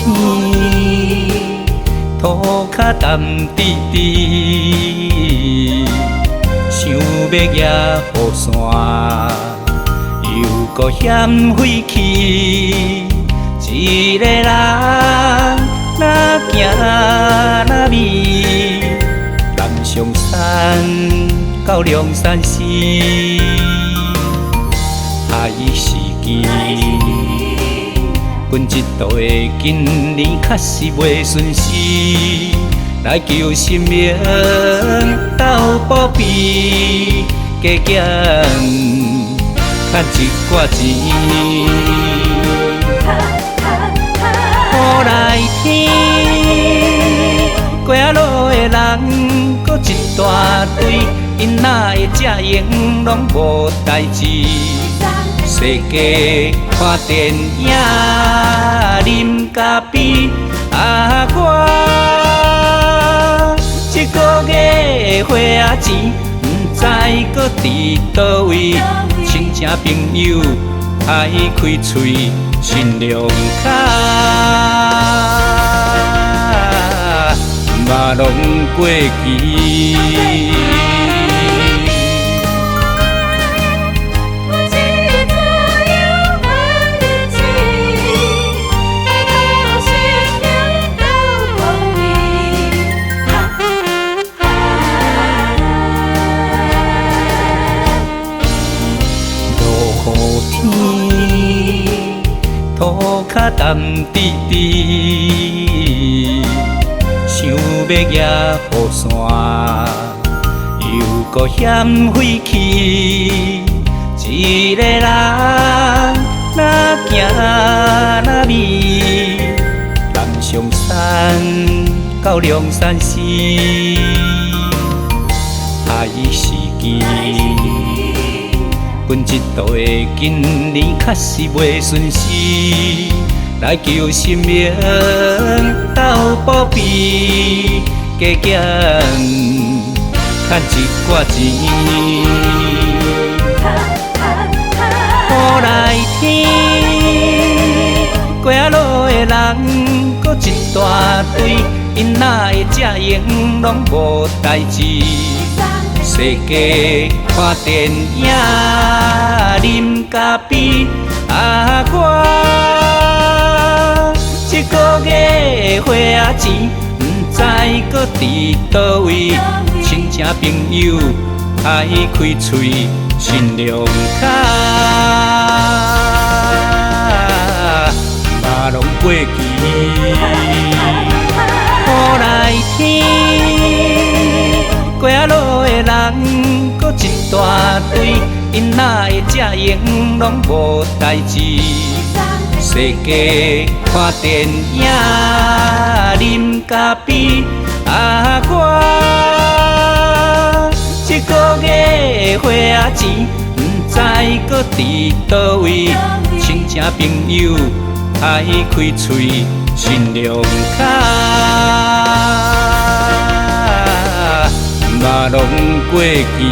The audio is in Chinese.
天，涂骹淡滴滴，想要举雨伞，又搁嫌废弃。一个人哪行哪味，南上山到梁山寺，下伊时机。阮一道的今年确实袂顺时，来求神明斗保庇，加减赚一寡钱。雨来天，过仔路的人，搁一大堆，因哪会遮闲，拢无代志。世界看电影，啉咖啡，我一个月的花仔钱，不知搁伫倒位，亲情朋友爱开嘴，心凉脚，嘛拢过期。涂骹淡滴滴，想要举雨伞，又搁嫌废弃。一个人哪行哪味，南上山到梁山寺，下伊时机。阮一道的今年确实袂顺时，来求神明斗保庇，加减赚一寡钱。雨来天，过仔路的人，搁一大堆，因哪会遮闲，拢无代志。世界看电影，啉咖啡，我一个月的花仔钱，不知搁伫倒位，亲情朋友爱开嘴，心凉脚，嘛拢过期。雨来天，过仔路的人，搁一大堆，因哪会遮闲，拢无代志。世界看电影，啉咖啡，我一个月的花仔钱，不知搁伫倒位，亲情朋友爱开嘴，心凉脚，嘛拢过期。